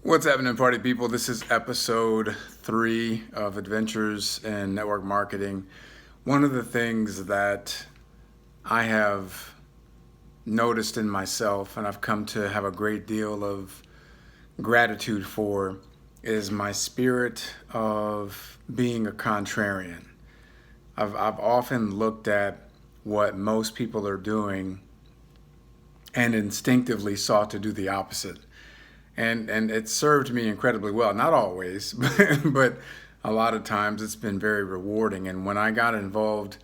What's happening, party people? This is episode 3 of Adventures in Network Marketing. One of the things that I have noticed in myself and I've come to have a great deal of gratitude for is my spirit of being a contrarian. I've often looked at what most people are doing and instinctively sought to do the opposite. And it served me incredibly well. Not always, but a lot of times it's been very rewarding. And when I got involved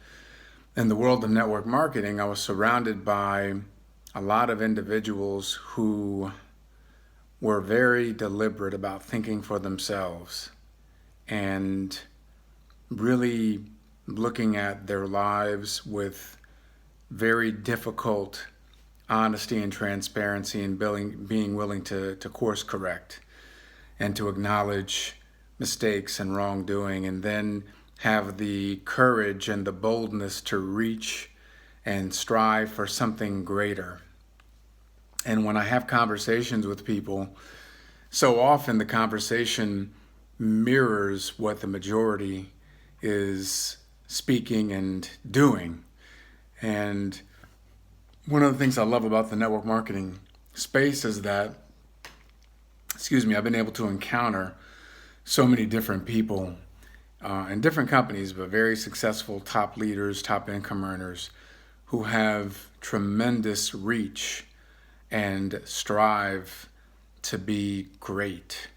in the world of network marketing, I was surrounded by a lot of individuals who were very deliberate about thinking for themselves and really looking at their lives with very difficult honesty and transparency and being willing to course correct and to acknowledge mistakes and wrongdoing, and then have the courage and the boldness to reach and strive for something greater. And when I have conversations with people, so often the conversation mirrors what the majority is speaking and doing. And one of the things I love about the network marketing space is that, I've been able to encounter so many different people in different companies, but very successful top leaders, top income earners who have tremendous reach and strive to be great.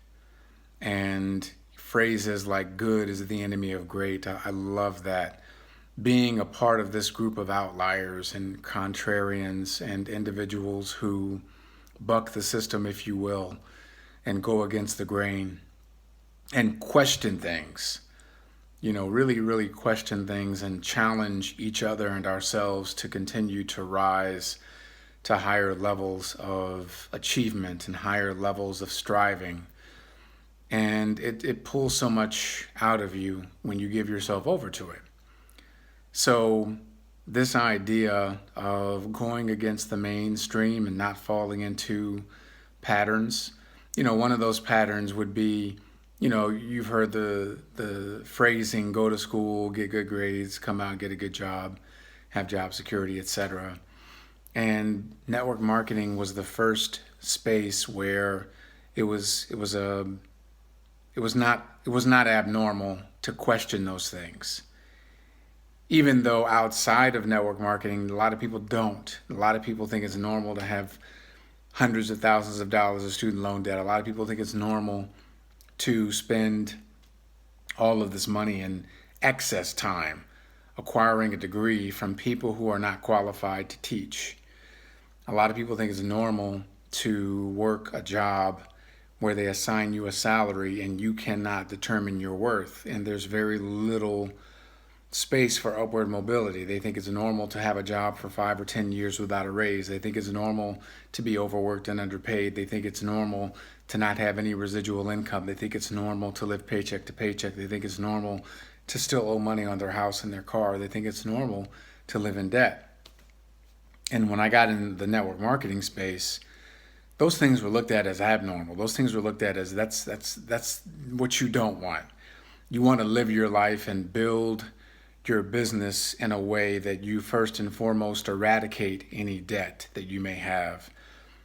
And phrases like good is the enemy of great. I love that. Being a part of this group of outliers and contrarians and individuals who buck the system, if you will, and go against the grain and question things, really question things and challenge each other and ourselves to continue to rise to higher levels of achievement and higher levels of striving. And it pulls so much out of you when you give yourself over to it. So this idea of going against the mainstream and not falling into patterns, one of those patterns would be, you've heard the phrasing, go to school, get good grades, come out, get a good job, have job security, etc. And network marketing was the first space where it was not abnormal to question those things. Even though outside of network marketing, a lot of people don't. A lot of people think it's normal to have hundreds of thousands of dollars of student loan debt. A lot of people think it's normal to spend all of this money in excess time acquiring a degree from people who are not qualified to teach. A lot of people think it's normal to work a job where they assign you a salary and you cannot determine your worth, and there's very little space for upward mobility. They think it's normal to have a job for 5 or 10 years without a raise. They think it's normal to be overworked and underpaid. They think it's normal to not have any residual income. They think it's normal to live paycheck to paycheck. They think it's normal to still owe money on their house and their car. They think it's normal to live in debt. And when I got in the network marketing space, those things were looked at as abnormal. Those things were looked at as that's what you don't want. You want to live your life and build your business in a way that you first and foremost eradicate any debt that you may have,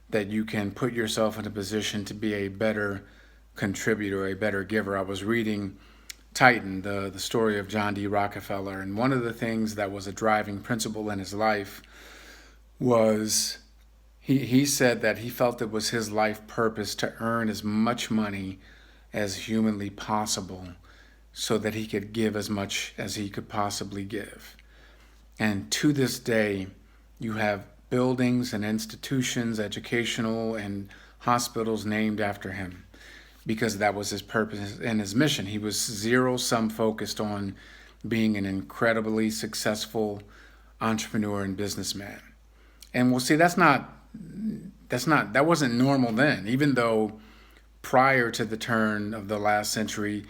that you can put yourself in a position to be a better contributor, a better giver. I was reading Titan, the story of John D. Rockefeller, and one of the things that was a driving principle in his life was he said that he felt it was his life purpose to earn as much money as humanly possible so that he could give as much as he could possibly give. And to this day, you have buildings and institutions, educational and hospitals named after him because that was his purpose and his mission. He was zero-sum focused on being an incredibly successful entrepreneur and businessman. And we'll see that wasn't normal then, even though prior to the turn of the last century,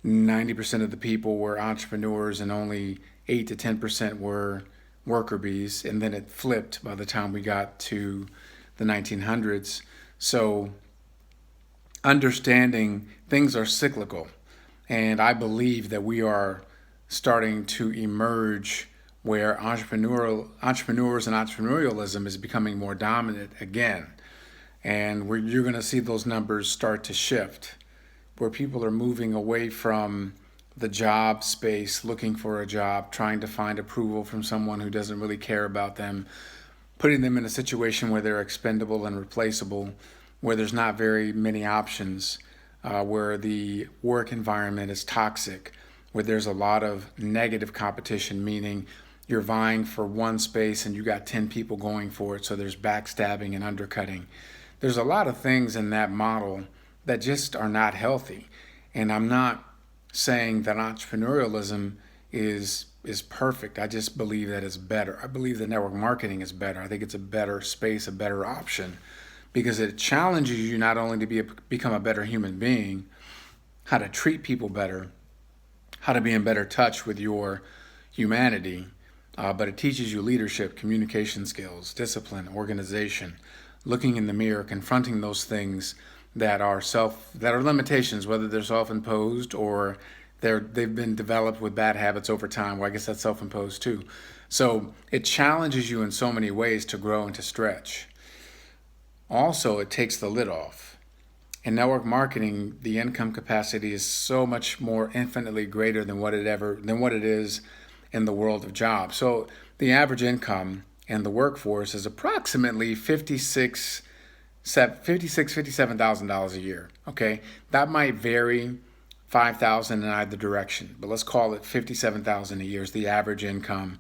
90% of the people were entrepreneurs and only 8 to 10% were worker bees. And then it flipped by the time we got to the 1900s. So understanding things are cyclical. And I believe that we are starting to emerge where entrepreneurs and entrepreneurialism is becoming more dominant again. And where you're going to see those numbers start to shift, where people are moving away from the job space, looking for a job, trying to find approval from someone who doesn't really care about them, putting them in a situation where they're expendable and replaceable, where there's not very many options, where the work environment is toxic, where there's a lot of negative competition, meaning you're vying for one space and you got 10 people going for it, so there's backstabbing and undercutting. There's a lot of things in that model that just are not healthy. And I'm not saying that entrepreneurialism is perfect. I just believe that it's better. I believe that network marketing is better. I think it's a better space, a better option, because it challenges you not only to become a better human being, how to treat people better, how to be in better touch with your humanity, but it teaches you leadership, communication skills, discipline, organization, looking in the mirror, confronting those things that are limitations, whether they're self-imposed or they've been developed with bad habits over time. Well, I guess that's self-imposed too. So it challenges you in so many ways to grow and to stretch. Also, it takes the lid off. In network marketing, the income capacity is so much more infinitely greater than what it is in the world of jobs. So the average income in the workforce is approximately $57,000 a year. Okay, that might vary 5,000 in either direction, but let's call it 57,000 a year is the average income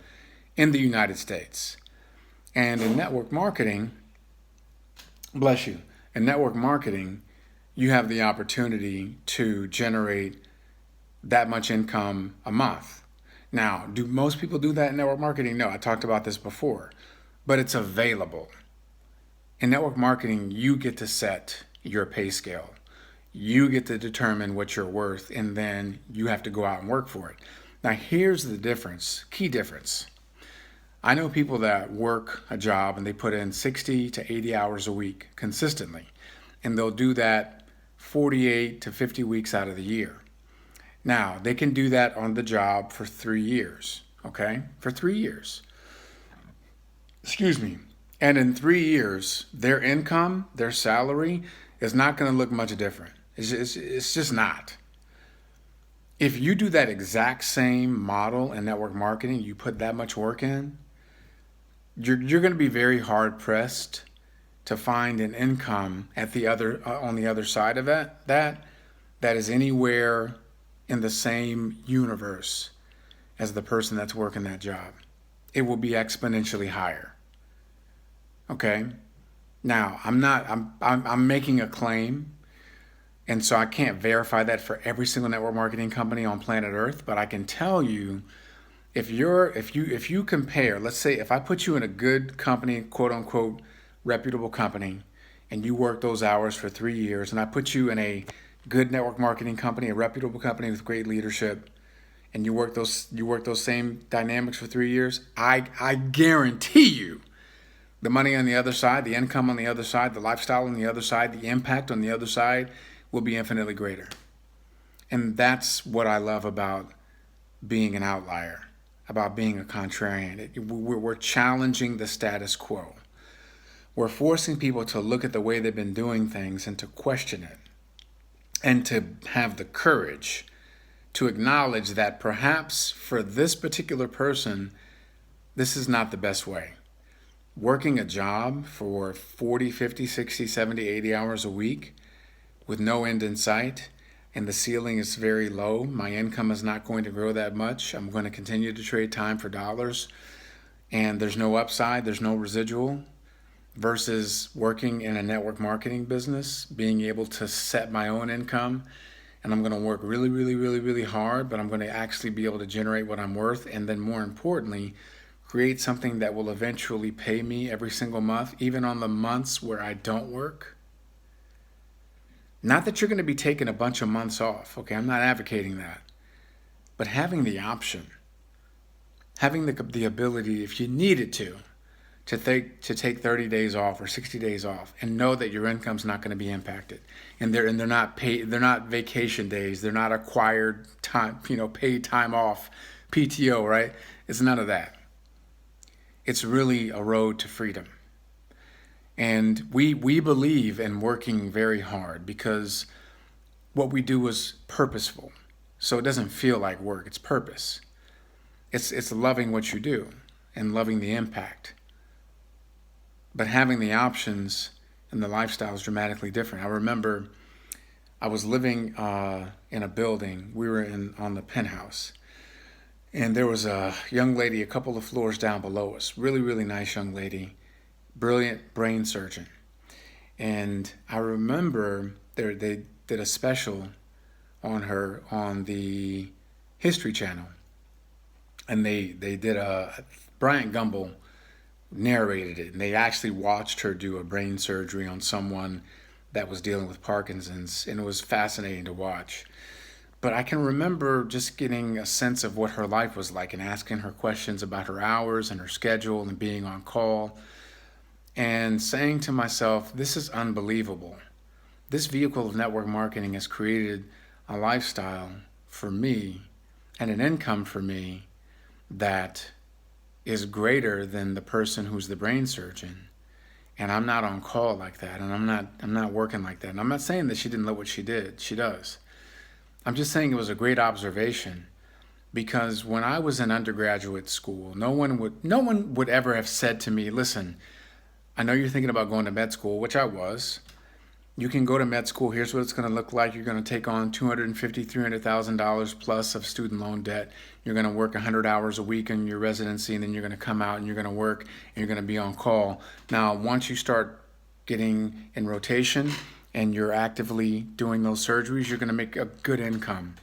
in the United States. And in network marketing, bless you, in network marketing, you have the opportunity to generate that much income a month. Now, do most people do that in network marketing? No, I talked about this before, but it's available. In network marketing, you get to set your pay scale. You get to determine what you're worth, and then you have to go out and work for it. Now, here's the difference, key difference. I know people that work a job and they put in 60 to 80 hours a week consistently, and they'll do that 48 to 50 weeks out of the year. Now, they can do that on the job for 3 years, okay? For 3 years. Excuse me. And in 3 years, their income, their salary is not going to look much different. It's just not. If you do that exact same model in network marketing, you put that much work in, you're going to be very hard pressed to find an income at the other on the other side of that is anywhere in the same universe as the person that's working that job. It will be exponentially higher. Okay? Now, I'm making a claim, and so I can't verify that for every single network marketing company on planet Earth, but I can tell you if you compare, let's say if I put you in a good company, quote unquote, reputable company, and you work those hours for 3 years, and I put you in a good network marketing company, a reputable company with great leadership, and you work those same dynamics for 3 years, I guarantee you the money on the other side, the income on the other side, the lifestyle on the other side, the impact on the other side will be infinitely greater. And that's what I love about being an outlier, about being a contrarian. We're challenging the status quo. We're forcing people to look at the way they've been doing things and to question it, and to have the courage to acknowledge that perhaps for this particular person, this is not the best way. Working a job for 40, 50, 60, 70, 80 hours a week with no end in sight, and the ceiling is very low. My income is not going to grow that much. I'm going to continue to trade time for dollars, and there's no upside, there's no residual, versus working in a network marketing business, being able to set my own income, and I'm going to work really, really, really, really hard, but I'm going to actually be able to generate what I'm worth, and then more importantly, create something that will eventually pay me every single month, even on the months where I don't work. Not that you're going to be taking a bunch of months off, okay? I'm not advocating that. But having the option, having the ability, if you needed to to take 30 days off or 60 days off and know that your income's not going to be impacted. And they're not paid, they're not vacation days, they're not acquired time, paid time off, PTO, right? It's none of that. It's really a road to freedom. And we believe in working very hard because what we do is purposeful. So it doesn't feel like work, it's purpose. It's loving what you do and loving the impact. But having the options and the lifestyle is dramatically different. I remember I was living in a building. We were on the penthouse. And there was a young lady a couple of floors down below us. Really, really nice young lady. Brilliant brain surgeon. And I remember they did a special on her on the History Channel. And they did Bryant Gumbel narrated it, and they actually watched her do a brain surgery on someone that was dealing with Parkinson's, and it was fascinating to watch. But I can remember just getting a sense of what her life was like and asking her questions about her hours and her schedule and being on call and saying to myself, this is unbelievable. This vehicle of network marketing has created a lifestyle for me and an income for me that is greater than the person who's the brain surgeon. And I'm not on call like that, and I'm not working like that. And I'm not saying that she didn't love what she did. She does. I'm just saying it was a great observation, because when I was in undergraduate school, no one would ever have said to me, listen, I know you're thinking about going to med school, which I was. You can go to med school. Here's what it's going to look like. You're going to take on $250,000, $300,000 plus of student loan debt. You're going to work 100 hours a week in your residency, and then you're going to come out and you're going to work and you're going to be on call. Now, once you start getting in rotation and you're actively doing those surgeries, you're going to make a good income,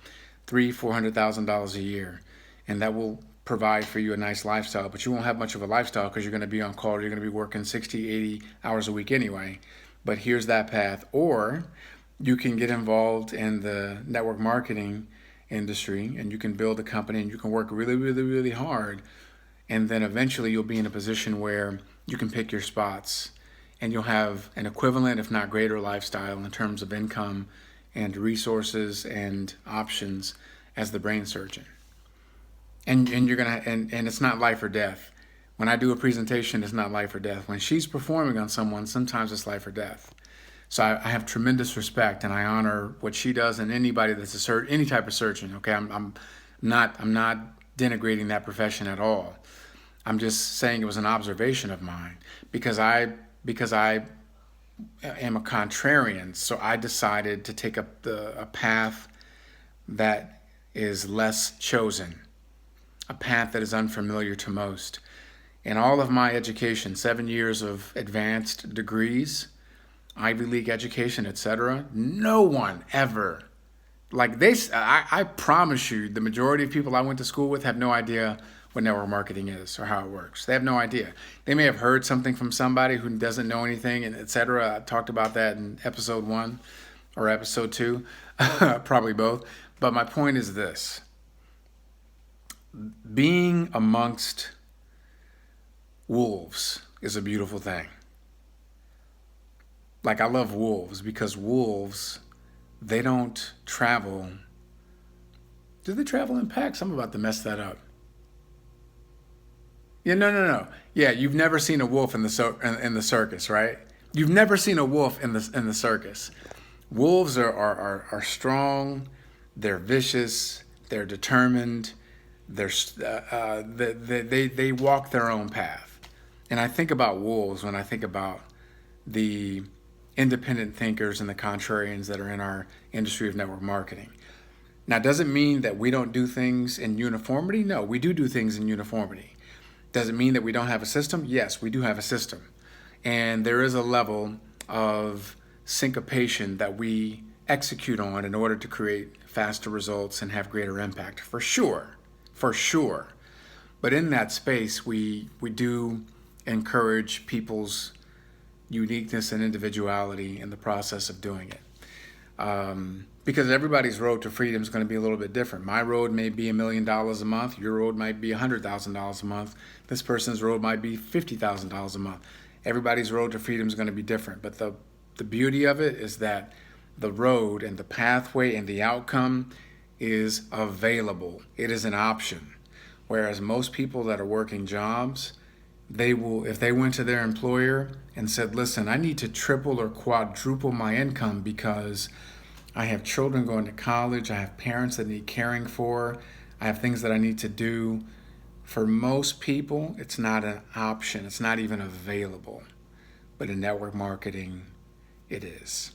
$300,000, $400,000 a year, and that will provide for you a nice lifestyle. But you won't have much of a lifestyle because you're going to be on call. You're going to be working 60, 80 hours a week anyway. But here's that path. Or you can get involved in the network marketing industry and you can build a company and you can work really, really, really hard. And then eventually you'll be in a position where you can pick your spots and you'll have an equivalent, if not greater, lifestyle in terms of income and resources and options as the brain surgeon. And you're gonna and it's not life or death. When I do a presentation, it's not life or death. When she's performing on someone, sometimes it's life or death. So I have tremendous respect, and I honor what she does and anybody that's any type of surgeon. Okay, I'm not denigrating that profession at all. I'm just saying it was an observation of mine because I am a contrarian. So I decided to take up a path that is less chosen, a path that is unfamiliar to most. In all of my education, 7 years of advanced degrees, Ivy League education, etc., no one ever, I promise you, the majority of people I went to school with have no idea what network marketing is or how it works. They have no idea. They may have heard something from somebody who doesn't know anything, and etc. I talked about that in episode 1 or episode 2, probably both. But my point is this: being amongst wolves is a beautiful thing. Like, I love wolves because wolves, they don't travel. Do they travel in packs? I'm about to mess that up. Yeah, no. Yeah, you've never seen a wolf in the circus, right? You've never seen a wolf in the circus. Wolves are strong. They're vicious. They're determined. They walk their own path. And I think about wolves when I think about the independent thinkers and the contrarians that are in our industry of network marketing. Now, does it mean that we don't do things in uniformity? No, we do things in uniformity. Does it mean that we don't have a system? Yes, we do have a system. And there is a level of syncopation that we execute on in order to create faster results and have greater impact, for sure. But in that space, we do encourage people's uniqueness and individuality in the process of doing it. Because everybody's road to freedom is going to be a little bit different. My road may be $1,000,000 a month. Your road might be $100,000 a month. This person's road might be $50,000 a month. Everybody's road to freedom is going to be different. But the beauty of it is that the road and the pathway and the outcome is available. It is an option. Whereas most people that are working jobs, they will, if they went to their employer and said, listen, I need to triple or quadruple my income because I have children going to college, I have parents that need caring for, I have things that I need to do. For most people, it's not an option. It's not even available. But in network marketing, it is.